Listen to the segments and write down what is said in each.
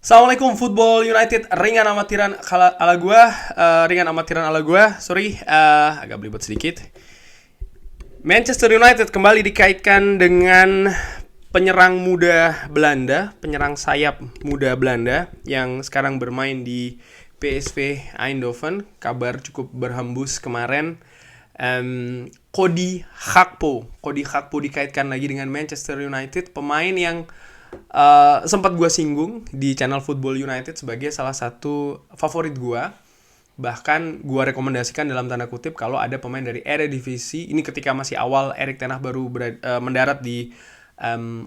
Assalamualaikum Football United, ringan amatiran ala gua, ringan amatiran ala gua. Sorry, agak belibet sedikit. Manchester United kembali dikaitkan dengan penyerang muda Belanda, penyerang sayap muda Belanda yang sekarang bermain di PSV Eindhoven. Kabar cukup berhembus kemarin. Cody Gakpo dikaitkan lagi dengan Manchester United, pemain yang sempat gue singgung di channel Football United sebagai salah satu favorit gue. Bahkan gue rekomendasikan dalam tanda kutip kalau ada pemain dari Eredivisie. Ini ketika masih awal Erik ten Hag baru mendarat di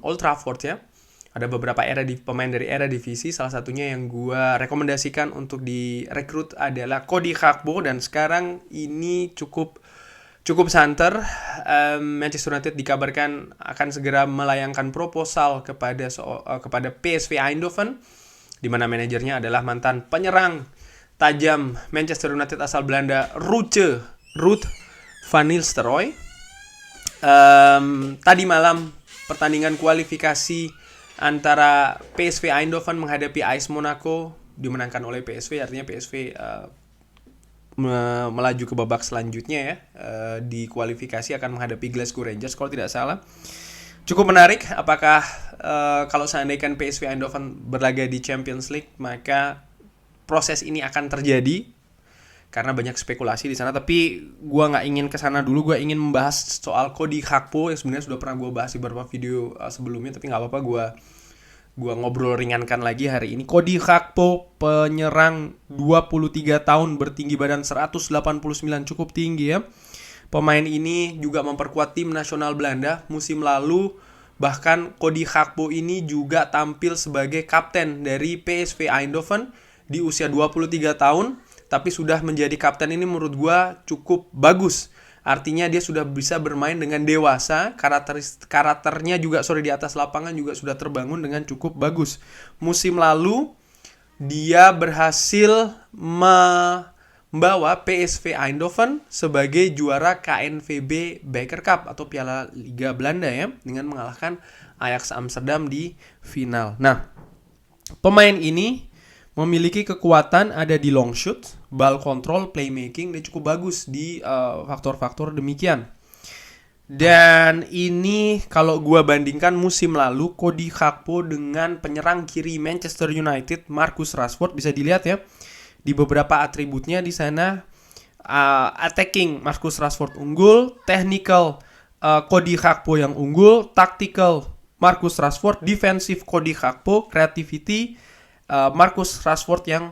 Old Trafford ya. Ada beberapa pemain dari Eredivisie. Salah satunya yang gue rekomendasikan untuk direkrut adalah Cody Gakpo. Dan sekarang ini cukup santer. Manchester United dikabarkan akan segera melayangkan proposal kepada PSV Eindhoven, di mana manajernya adalah mantan penyerang tajam Manchester United asal Belanda, Ruud van Nistelrooy. Tadi malam pertandingan kualifikasi antara PSV Eindhoven menghadapi AS Monaco dimenangkan oleh PSV, artinya PSV melaju ke babak selanjutnya ya. Di kualifikasi akan menghadapi Glasgow Rangers kalau tidak salah. Cukup menarik apakah kalau seandainya PSV Eindhoven berlaga di Champions League, maka proses ini akan terjadi karena banyak spekulasi di sana. Tapi gue nggak ingin kesana dulu. Gue ingin membahas soal Cody Gakpo yang sebenarnya sudah pernah gue bahas di beberapa video sebelumnya, tapi nggak apa-apa, gue ngobrol ringankan lagi hari ini. Cody Gakpo, penyerang 23 tahun, bertinggi badan 189, cukup tinggi ya. Pemain ini juga memperkuat tim nasional Belanda musim lalu. Bahkan Cody Gakpo ini juga tampil sebagai kapten dari PSV Eindhoven di usia 23 tahun. Tapi sudah menjadi kapten ini menurut gue cukup bagus. Artinya dia sudah bisa bermain dengan dewasa. Karakternya juga di atas lapangan juga sudah terbangun dengan cukup bagus. Musim lalu dia berhasil membawa PSV Eindhoven sebagai juara KNVB Beker Cup atau Piala Liga Belanda ya, dengan mengalahkan Ajax Amsterdam di final. Nah, pemain ini memiliki kekuatan ada di long shoot, ball control, playmaking. Dia cukup bagus di faktor-faktor demikian. Dan ini kalau gue bandingkan musim lalu Cody Gakpo dengan penyerang kiri Manchester United Marcus Rashford, bisa dilihat ya di beberapa atributnya di sana. Attacking Marcus Rashford unggul, technical Cody Gakpo yang unggul, tactical Marcus Rashford, defensive Cody Gakpo, creativity Marcus Rashford yang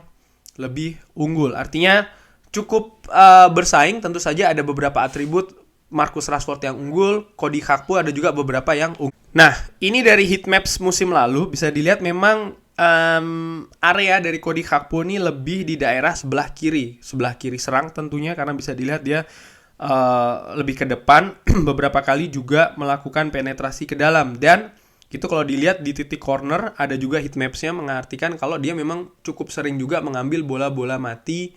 lebih unggul. Artinya cukup bersaing. Tentu saja ada beberapa atribut Marcus Rashford yang unggul, Cody Gakpo ada juga beberapa yang unggul. Nah, ini dari heatmaps musim lalu bisa dilihat memang area dari Cody Gakpo ini lebih di daerah sebelah kiri serang tentunya, karena bisa dilihat dia lebih ke depan. Beberapa kali juga melakukan penetrasi ke dalam, dan itu kalau dilihat di titik corner ada juga heatmaps-nya mengartikan kalau dia memang cukup sering juga mengambil bola-bola mati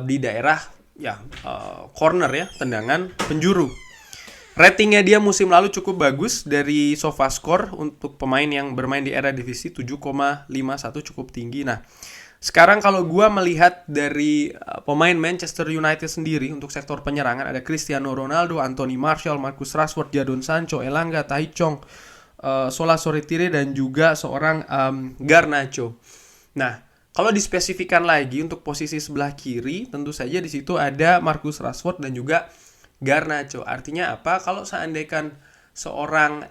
di daerah corner ya, tendangan penjuru. Ratingnya dia musim lalu cukup bagus dari SofaScore untuk pemain yang bermain di Eredivisie, 7,51, cukup tinggi. Nah, sekarang kalau gue melihat dari pemain Manchester United sendiri untuk sektor penyerangan, ada Cristiano Ronaldo, Anthony Martial, Marcus Rashford, Jadon Sancho, Elanga, Tai Chong, Sola Soretire, dan juga seorang Garnacho. Nah, kalau dispesifikan lagi untuk posisi sebelah kiri, tentu saja di situ ada Marcus Rashford dan juga Garnacho. Artinya apa? Kalau seandainya seorang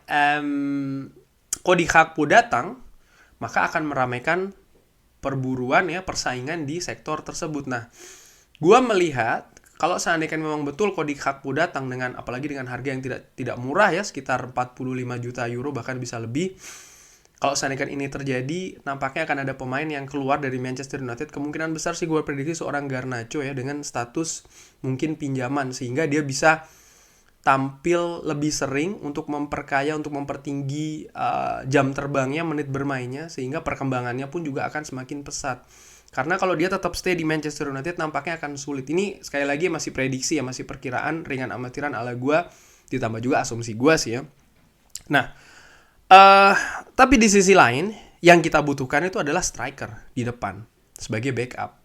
Cody Gakpo datang, maka akan meramaikan perburuan ya, persaingan di sektor tersebut. Nah, gua melihat kalau seandainya memang betul Cody Gakpo datang dengan, apalagi dengan harga yang tidak murah ya, sekitar 45 juta euro bahkan bisa lebih. Kalau seandainya ini terjadi, nampaknya akan ada pemain yang keluar dari Manchester United. Kemungkinan besar sih gue prediksi seorang Garnacho ya, dengan status mungkin pinjaman, sehingga dia bisa tampil lebih sering untuk memperkaya, untuk mempertinggi jam terbangnya, menit bermainnya, sehingga perkembangannya pun juga akan semakin pesat. Karena kalau dia tetap stay di Manchester United nampaknya akan sulit. Ini sekali lagi masih prediksi ya, masih perkiraan ringan amatiran ala gue, ditambah juga asumsi gue sih ya. Nah, tapi di sisi lain Yang kita butuhkan itu adalah striker di depan sebagai backup.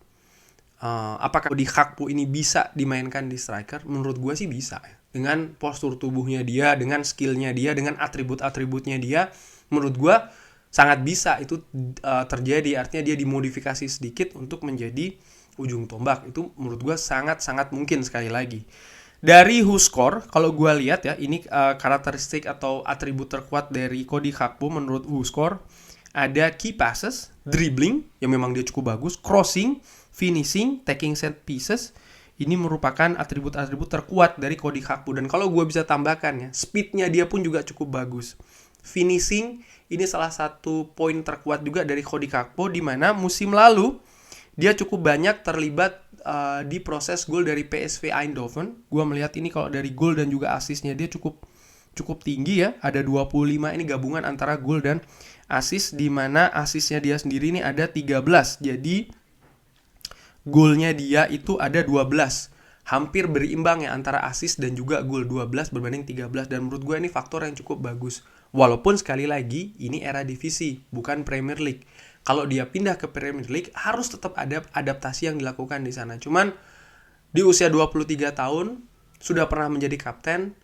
Apakah Cody Gakpo ini bisa dimainkan di striker? Menurut gue sih bisa. Dengan postur tubuhnya dia, dengan skillnya dia, dengan atribut-atributnya dia, menurut gue sangat bisa itu terjadi. Artinya dia dimodifikasi sedikit untuk menjadi ujung tombak. Itu menurut gue sangat-sangat mungkin sekali lagi. Dari WhoScore, kalau gue lihat ya, ini karakteristik atau atribut terkuat dari Cody Gakpo menurut WhoScore. Ada key passes, dribbling, yang memang dia cukup bagus, crossing, finishing, taking set pieces. Ini merupakan atribut-atribut terkuat dari Cody Gakpo. Dan kalau gue bisa tambahkan ya, speednya dia pun juga cukup bagus. Finishing, ini salah satu poin terkuat juga dari Cody Gakpo, di mana musim lalu dia cukup banyak terlibat di proses gol dari PSV Eindhoven. Gue melihat ini kalau dari gol dan juga asisnya dia cukup tinggi ya. Ada 25, ini gabungan antara gol dan asis, di mana asisnya dia sendiri ini ada 13. Jadi golnya dia itu ada 12. Hampir berimbang ya antara asis dan juga gol, 12 berbanding 13. Dan menurut gue ini faktor yang cukup bagus. Walaupun sekali lagi ini era divisi, bukan Premier League. Kalau dia pindah ke Premier League harus tetap ada adaptasi yang dilakukan di sana. Cuman di usia 23 tahun sudah pernah menjadi kapten,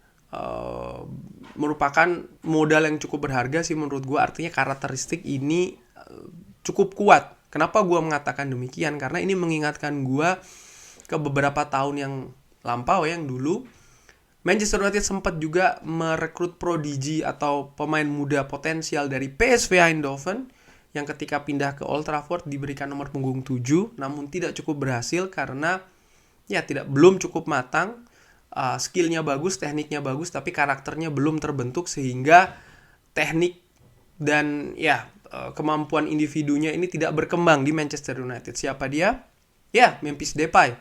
merupakan modal yang cukup berharga sih menurut gue. Artinya karakteristik ini cukup kuat. Kenapa gue mengatakan demikian? Karena ini mengingatkan gue ke beberapa tahun yang lampau, yang dulu Manchester United sempat juga merekrut prodigi atau pemain muda potensial dari PSV Eindhoven yang ketika pindah ke Old Trafford diberikan nomor punggung 7, namun tidak cukup berhasil karena ya belum cukup matang. Skillnya bagus, tekniknya bagus, tapi karakternya belum terbentuk, sehingga teknik dan kemampuan individunya ini tidak berkembang di Manchester United. Siapa dia? Ya, Memphis Depay.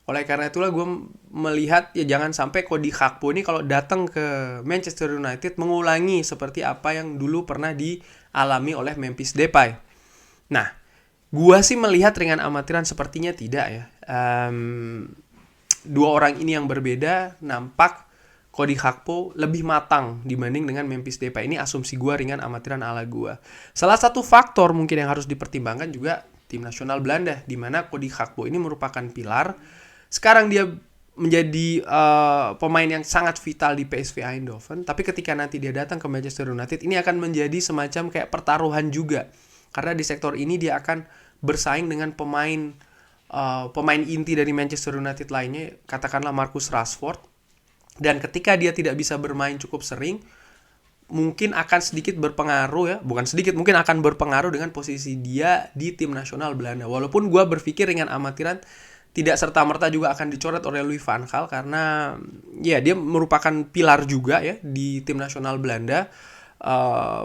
Oleh karena itulah gue melihat ya jangan sampai Cody Gakpo ini kalau datang ke Manchester United mengulangi seperti apa yang dulu pernah dialami oleh Memphis Depay. Nah, gue sih melihat dengan amatiran sepertinya tidak ya. Dua orang ini yang berbeda, nampak Cody Gakpo lebih matang dibanding dengan Memphis Depay. Ini asumsi gue ringan amatiran ala gue. Salah satu faktor mungkin yang harus dipertimbangkan juga tim nasional Belanda, di mana Cody Gakpo ini merupakan pilar. Sekarang dia menjadi pemain yang sangat vital di PSV Eindhoven, tapi ketika nanti dia datang ke Manchester United, ini akan menjadi semacam kayak pertaruhan juga. Karena di sektor ini dia akan bersaing dengan pemain inti dari Manchester United lainnya, katakanlah Marcus Rashford. Dan ketika dia tidak bisa bermain cukup sering, mungkin akan sedikit berpengaruh ya, bukan sedikit, mungkin akan berpengaruh dengan posisi dia di tim nasional Belanda. Walaupun gue berpikir dengan amatiran tidak serta-merta juga akan dicoret oleh Louis van Gaal, karena ya dia merupakan pilar juga ya di tim nasional Belanda.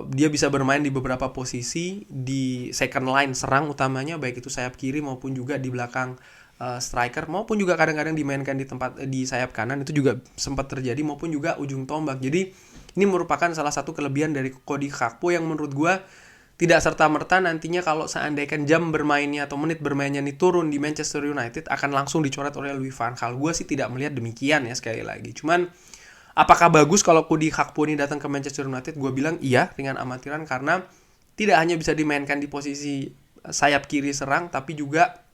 Dia bisa bermain di beberapa posisi di second line serang utamanya, baik itu sayap kiri maupun juga di belakang striker, maupun juga kadang-kadang dimainkan di sayap kanan, itu juga sempat terjadi, maupun juga ujung tombak. Jadi ini merupakan salah satu kelebihan dari Cody Gakpo yang menurut gue tidak serta-merta nantinya kalau seandainya jam bermainnya atau menit bermainnya ini turun di Manchester United akan langsung dicoret oleh Louis van Gaal. Gue sih tidak melihat demikian ya, sekali lagi. Cuman apakah bagus kalau Cody Gakpo ini datang ke Manchester United? Gue bilang iya dengan amatiran, karena tidak hanya bisa dimainkan di posisi sayap kiri serang, tapi juga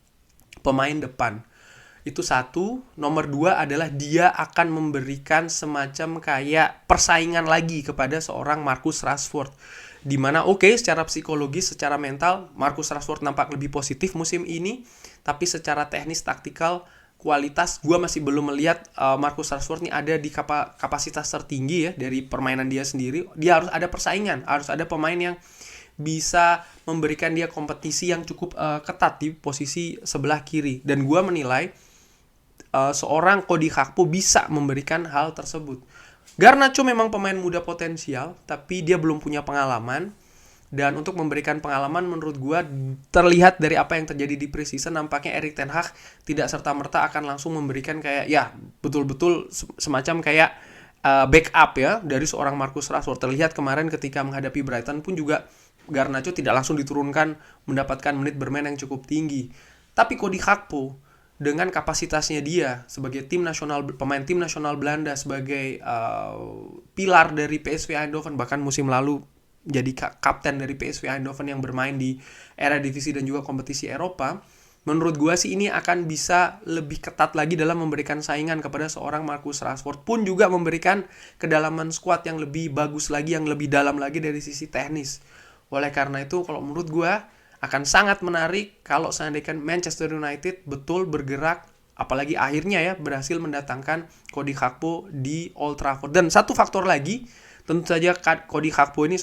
pemain depan. Itu satu. Nomor 2 adalah dia akan memberikan semacam kayak persaingan lagi kepada seorang Marcus Rashford, dimana secara psikologis, secara mental Marcus Rashford nampak lebih positif musim ini, tapi secara teknis, taktikal, kualitas gue masih belum melihat Marcus Rashford ini ada di kapasitas tertinggi ya dari permainan dia sendiri. Dia harus ada persaingan, harus ada pemain yang bisa memberikan dia kompetisi yang cukup ketat di posisi sebelah kiri. Dan gue menilai seorang Cody Gakpo bisa memberikan hal tersebut. Garnacho memang pemain muda potensial, tapi dia belum punya pengalaman. Dan untuk memberikan pengalaman, menurut gue terlihat dari apa yang terjadi di preseason, nampaknya Erik ten Hag tidak serta-merta akan langsung memberikan kayak ya betul-betul semacam kayak backup ya dari seorang Marcus Rashford. Terlihat kemarin ketika menghadapi Brighton pun juga Garnacho tidak langsung diturunkan mendapatkan menit bermain yang cukup tinggi. Tapi Cody Gakpo dengan kapasitasnya dia sebagai pemain tim nasional Belanda, sebagai pilar dari PSV Eindhoven, bahkan musim lalu jadi kapten dari PSV Eindhoven yang bermain di Eredivisie dan juga kompetisi Eropa, menurut gue sih ini akan bisa lebih ketat lagi dalam memberikan saingan kepada seorang Marcus Rashford, pun juga memberikan kedalaman skuad yang lebih bagus lagi, yang lebih dalam lagi dari sisi teknis. Oleh karena itu, kalau menurut gue akan sangat menarik kalau seandainya Manchester United betul bergerak, apalagi akhirnya ya berhasil mendatangkan Cody Gakpo di Old Trafford. Dan satu faktor lagi, tentu saja Cody Gakpo ini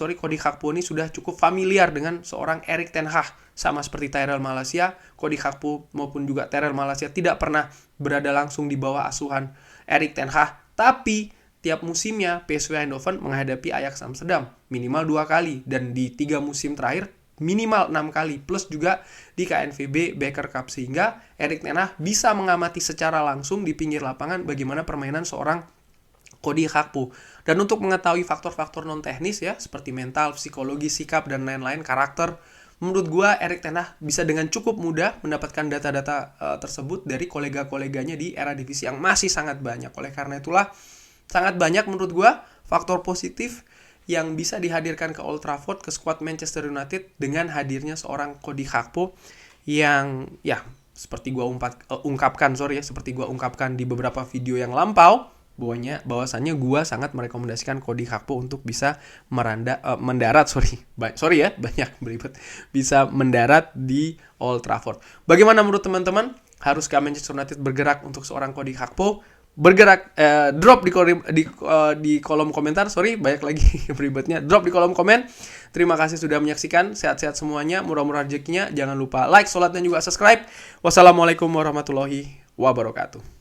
sudah cukup familiar dengan seorang Erik ten Hag. Sama seperti Tyrell Malacia, Cody Gakpo maupun juga Tyrell Malacia tidak pernah berada langsung di bawah asuhan Erik ten Hag. Tapi tiap musimnya PSV Eindhoven menghadapi Ajax Amsterdam minimal 2 kali. Dan di 3 musim terakhir minimal 6 kali. Plus juga di KNVB Beker Cup. Sehingga Erik ten Hag bisa mengamati secara langsung di pinggir lapangan bagaimana permainan seorang Cody Gakpo. Dan untuk mengetahui faktor-faktor non-teknis ya, seperti mental, psikologi, sikap, dan lain-lain, karakter, menurut gue Erik ten Hag bisa dengan cukup mudah mendapatkan data-data tersebut dari kolega-koleganya di Eredivisie yang masih sangat banyak. Oleh karena itulah, sangat banyak menurut gue faktor positif yang bisa dihadirkan ke Old Trafford, ke skuad Manchester United dengan hadirnya seorang Cody Gakpo yang ya seperti gue ungkapkan di beberapa video yang lampau, bahwasannya gue sangat merekomendasikan Cody Gakpo untuk bisa bisa mendarat di Old Trafford. Bagaimana menurut teman-teman? Haruskah Manchester United bergerak untuk seorang Cody Gakpo? Drop di kolom komentar. Banyak lagi beribetnya. Drop di kolom komen. Terima kasih sudah menyaksikan. Sehat-sehat semuanya, murah-murah rezekinya. Jangan lupa like, sholat, dan juga subscribe. Wassalamualaikum warahmatullahi wabarakatuh.